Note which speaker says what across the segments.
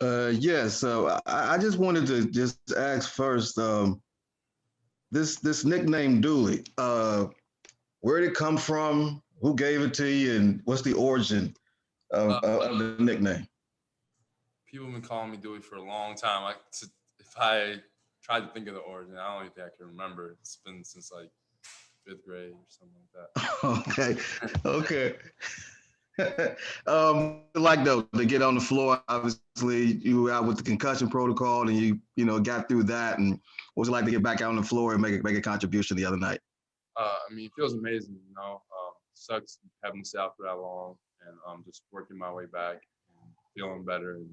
Speaker 1: Yeah, so I just wanted to just ask first, this nickname Dooley, where did it come from? Who gave it to you, and what's the origin
Speaker 2: Uh,
Speaker 1: of the nickname?
Speaker 2: People have been calling me Dewey for a long time. If I tried to think of the origin, I don't even think I can remember. It's been since like fifth grade or something like
Speaker 1: Okay, okay. What's it like though to get on the floor? Obviously, you were out with the concussion protocol, and you got through that. And what was it like to get back out on the floor and make a contribution the other night?
Speaker 2: I mean, it feels amazing, you know. Sucks having to stay out for that long, and just working my way back, and feeling better, and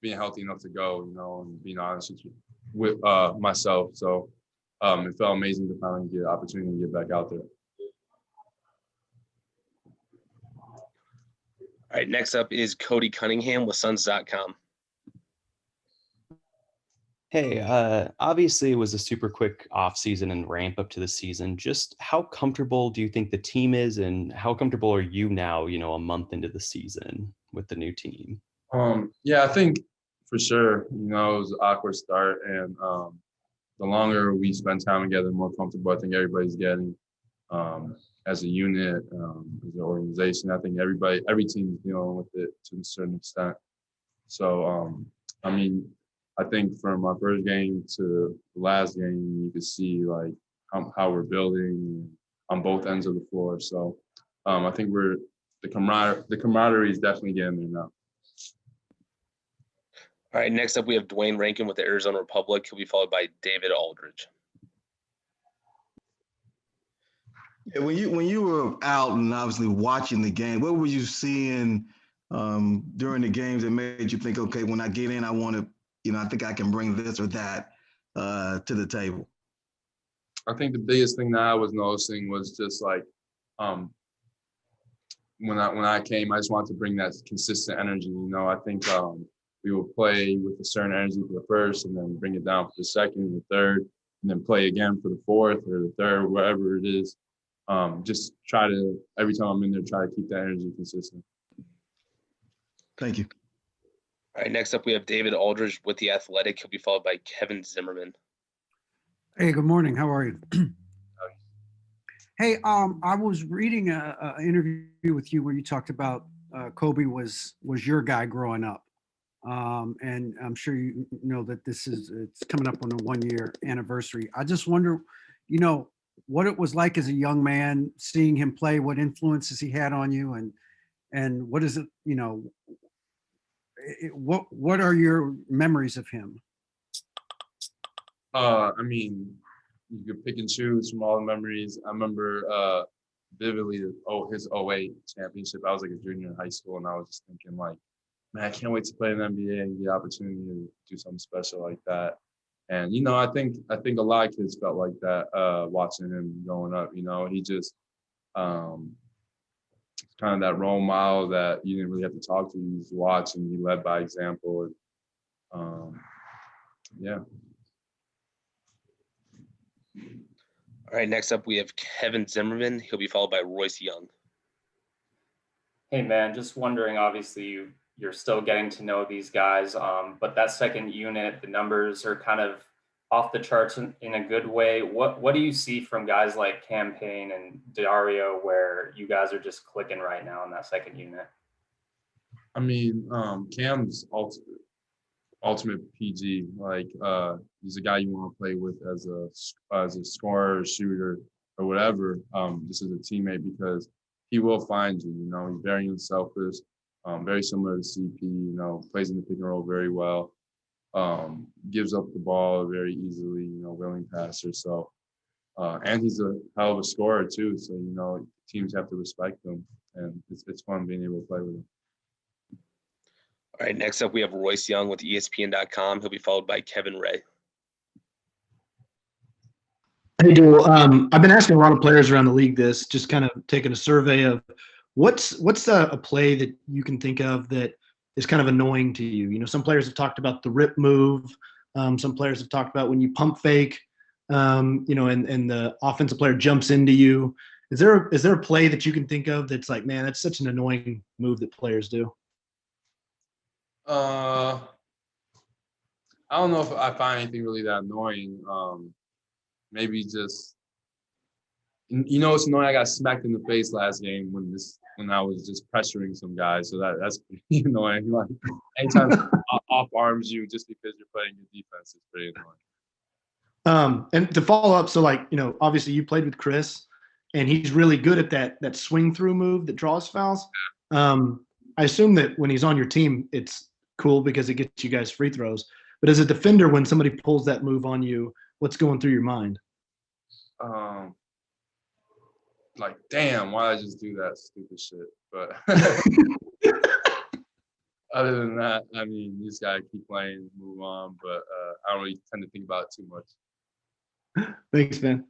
Speaker 2: being healthy enough to go, you know, and being honest with myself. So it felt amazing to finally get an opportunity to get back out there.
Speaker 3: All right, next up is Cody Cunningham with Suns.com.
Speaker 4: Hey, obviously it was a super quick off season and ramp up to the season. Just how comfortable do you think the team is, and how comfortable are you now, a month into the season with the new team?
Speaker 2: Yeah, I think for sure, you know, it was an awkward start, and the longer we spend time together, the more comfortable I think everybody's getting as a unit, as an organization. I think every team is dealing with it to a certain extent. So, I mean, I think from my first game to the last game, you could see like how we're building on both ends of the floor. So, I think the camaraderie is definitely getting there now.
Speaker 3: All right, next up we have Dwayne Rankin with the Arizona Republic. He'll be followed by David Aldridge.
Speaker 1: Yeah, when you were out and obviously watching the game, what were you seeing during the games that made you think, okay, when I get in, I want to, I think I can bring this or that to the table?
Speaker 2: I think the biggest thing that I was noticing was just like when I came, I just wanted to bring that consistent energy. You know, I think we will play with a certain energy for the first, and then bring it down for the second and the third, and then play again for the fourth or the third, whatever it is. Just try to, every time I'm in there, try to keep that energy consistent.
Speaker 1: Thank you.
Speaker 3: All right, next up we have David Aldridge with the Athletic. He'll be followed by Kevin Zimmerman.
Speaker 5: Hey, good morning. How are you? Hey, I was reading a interview with you where you talked about Kobe was your guy growing up. And I'm sure you know that it's coming up on a 1-year anniversary. I just wonder, what it was like as a young man, seeing him play, what influences he had on you, and what is it, what are your memories of him?
Speaker 2: I mean, you could pick and choose from all the memories. I remember vividly his '08 championship. I was like a junior in high school, and I was just thinking like, man, I can't wait to play in the NBA and get the opportunity to do something special like that. And I think a lot of kids felt like that watching him growing up. He just kind of that role model that you didn't really have to talk to. You just watch, and he led by example. And yeah.
Speaker 3: All right, next up we have Kevin Zimmerman. He'll be followed by Royce Young.
Speaker 6: Hey man, just wondering, obviously you're still getting to know these guys, but that second unit, the numbers are kind of off the charts in a good way. What do you see from guys like Campaign and Dario where you guys are just clicking right now in that second unit?
Speaker 2: I mean, Cam's ultimate PG. Like he's a guy you want to play with as a scorer, or shooter, or whatever. Just as a teammate, because he will find you. He's very unselfish. Very similar to CP. Plays in the pick and roll very well. Gives up the ball very easily. Willing passer. So, and he's a hell of a scorer too. So teams have to respect him, and it's fun being able to play with him.
Speaker 3: All right, next up we have Royce Young with ESPN.com. He'll be followed by Kevin Ray.
Speaker 7: Hey, Joel. I've been asking a lot of players around the league this, just kind of taking a survey of what's a play that you can think of that is kind of annoying to you. Some players have talked about the rip move. Some players have talked about when you pump fake, and the offensive player jumps into you. Is there a play that you can think of that's like, man, that's such an annoying move that players do?
Speaker 2: I don't know if I find anything really that annoying. Maybe just, it's annoying. I got smacked in the face last game when I was just pressuring some guys. So that's pretty annoying. Like anytime off arms you just because you're playing your defense is pretty annoying.
Speaker 7: And to follow up, so obviously you played with Chris, and he's really good at that swing through move that draws fouls. I assume that when he's on your team, it's cool because it gets you guys free throws. But as a defender, when somebody pulls that move on you, what's going through your mind?
Speaker 2: Like, damn, why did I just do that stupid shit? But other than that, I mean, you just gotta keep playing, move on. But I don't really tend to think about it too much.
Speaker 7: Thanks, man.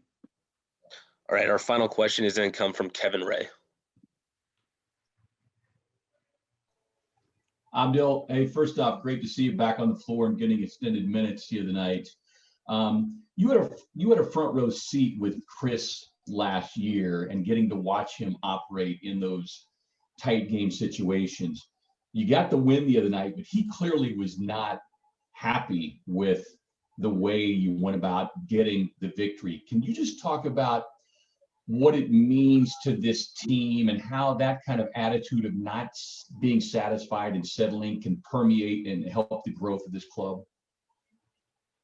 Speaker 3: All right, our final question is going to come from Kevin Ray.
Speaker 8: Abdel, hey, first off, great to see you back on the floor and getting extended minutes here tonight. You had a front row seat with Chris last year and getting to watch him operate in those tight game situations. You got the win the other night, but he clearly was not happy with the way you went about getting the victory. Can you just talk about what it means to this team and how that kind of attitude of not being satisfied and settling can permeate and help the growth of this club?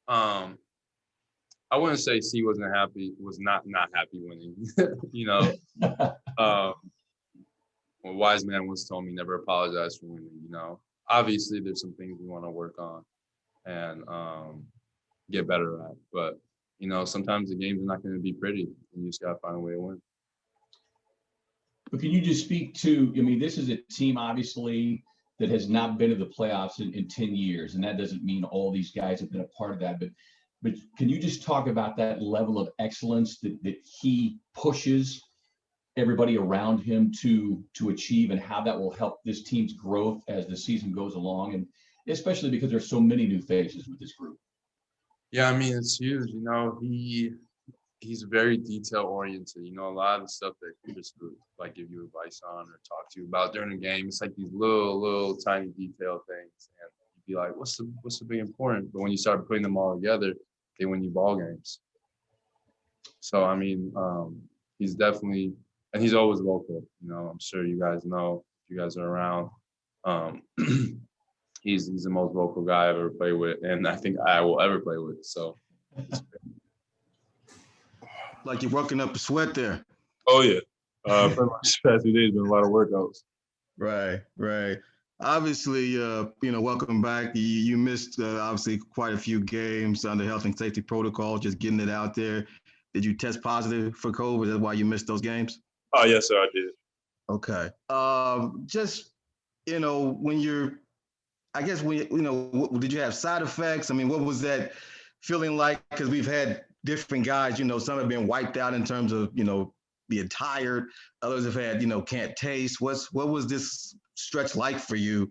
Speaker 2: I wouldn't say C wasn't happy, was not happy winning. Well, wise man once told me never apologize for winning. Obviously there's some things we want to work on and get better at, but sometimes the games are not going to be pretty, and you just got to find a way to win.
Speaker 8: But can you just speak to, this is a team obviously that has not been to the playoffs in 10 years, and that doesn't mean all these guys have been a part of that, but can you just talk about that level of excellence that he pushes everybody around him to achieve, and how that will help this team's growth as the season goes along, and especially because there's so many new faces with this group?
Speaker 2: Yeah, it's huge. He's very detail oriented. A lot of the stuff that Chris would give you advice on or talk to you about during the game, it's like these little tiny detail things, and you'd be like, "What's the big important?" But when you start putting them all together, they win you ball games. So he's definitely, and he's always vocal. I'm sure you guys know if you guys are around. He's the most vocal guy I've ever played with, and I think I will ever play with. So,
Speaker 1: like you're working up a sweat there.
Speaker 2: Oh yeah, pretty much past 2 days been a lot of workouts.
Speaker 1: Right. Obviously, welcome back. You missed obviously quite a few games under health and safety protocol. Just getting it out there. Did you test positive for COVID? That's why you missed those games?
Speaker 2: Oh yes, sir, I did.
Speaker 1: Okay. When you're, I guess did you have side effects? What was that feeling like? Because we've had different guys, some have been wiped out in terms of, being tired. Others have had, can't taste. What was this stretch like for you,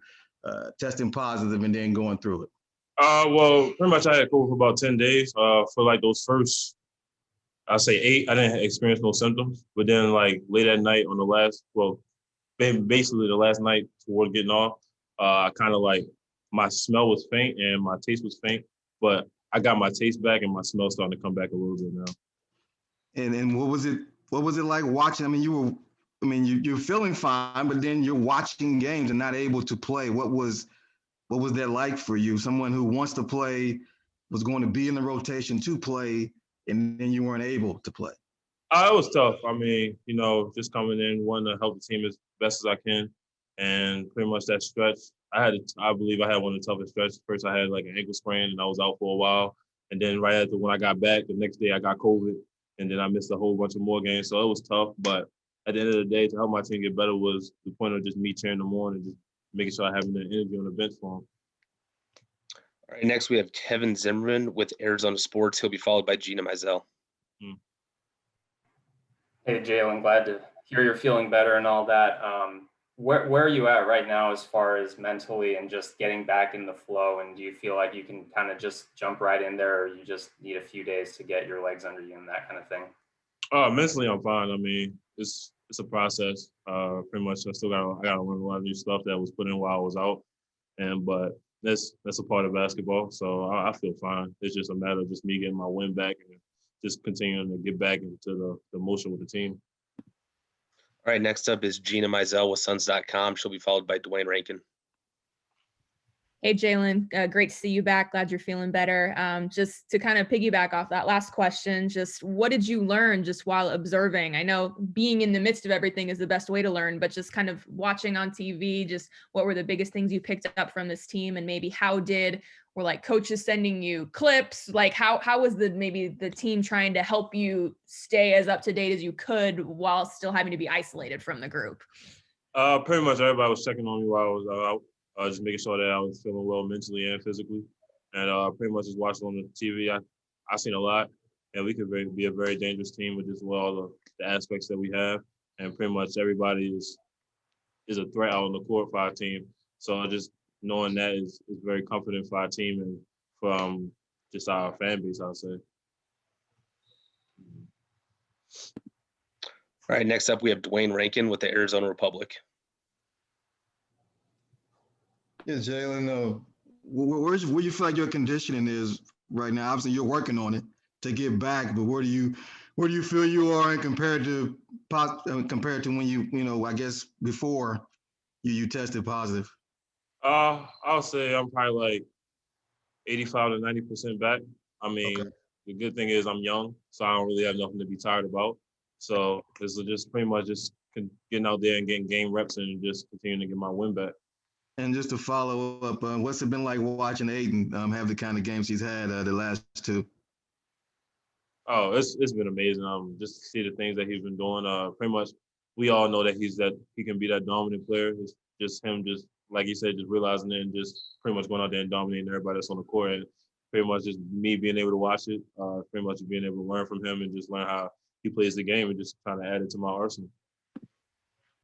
Speaker 1: testing positive and then going through it?
Speaker 9: Well, pretty much I had COVID for about 10 days. For those first, I'd say 8, I didn't experience no symptoms. But then late at night on basically the last night toward getting off, I kind of my smell was faint and my taste was faint, but I got my taste back and my smell starting to come back a little bit now.
Speaker 1: And what was it like watching? You're feeling fine, but then you're watching games and not able to play. What was that like for you? Someone who wants to play, was going to be in the rotation to play, and then you weren't able to play.
Speaker 9: It was tough. Just coming in, wanting to help the team as best as I can. And pretty much that stretch, I believe I had one of the toughest stretches. First, I had an ankle sprain, and I was out for a while. And then right after when I got back, the next day I got COVID, and then I missed a whole bunch of more games. So it was tough. But at the end of the day, to help my team get better was the point of just me cheering them on and just making sure I have the energy on the bench for them.
Speaker 3: All right, next we have Kevin Zimmerman with Arizona Sports. He'll be followed by Gina Mizell.
Speaker 6: Hey, Jalen, glad to hear you're feeling better and all that. Where are you at right now as far as mentally and just getting back in the flow? And do you feel like you can kind of just jump right in there, or you just need a few days to get your legs under you and that kind of thing?
Speaker 9: Mentally, I'm fine. It's a process. Pretty much, I gotta learn a lot of new stuff that was put in while I was out. But that's a part of basketball. So I feel fine. It's just a matter of just me getting my win back and just continuing to get back into the motion with the team.
Speaker 3: All right, next up is Gina Mizell with Suns.com. She'll be followed by Dwayne Rankin.
Speaker 10: Hey, Jalen, great to see you back. Glad you're feeling better. Just to kind of piggyback off that last question, just what did you learn just while observing? I know being in the midst of everything is the best way to learn, but just kind of watching on TV, just what were the biggest things you picked up from this team, and maybe were like coaches sending you clips? Like how was maybe the team trying to help you stay as up to date as you could while still having to be isolated from the group?
Speaker 9: Pretty much everybody was checking on me while I was out. Just making sure that I was feeling well mentally and physically. And pretty much just watching on the TV, I seen a lot. And we could be a very dangerous team with just all the aspects that we have. And pretty much everybody is a threat out on the court for our team. So just knowing that is very comforting for our team and from just our fan base, I'll say.
Speaker 3: All right, next up we have Dwayne Rankin with the Arizona Republic.
Speaker 1: Yeah, Jalen, where you feel like your conditioning is right now? Obviously, you're working on it to get back, but where do you feel you are compared to when I guess before you tested positive?
Speaker 9: I'll say I'm probably like 85 to 90% back. I mean,
Speaker 1: Okay.
Speaker 9: The good thing is I'm young, so I don't really have nothing to be tired about. So this is just pretty much just getting out there and getting game reps and just continuing to get my win back.
Speaker 1: And just to follow up, what's it been like watching Aiden have the kind of games he's had the last two?
Speaker 9: Oh, it's been amazing. Just to see the things that he's been doing. Pretty much, we all know that he can be that dominant player. It's just him, just like he said, just realizing it and just pretty much going out there and dominating everybody that's on the court. And pretty much just me being able to watch it. Pretty much being able to learn from him and just learn how he plays the game and just kind of add it to my arsenal.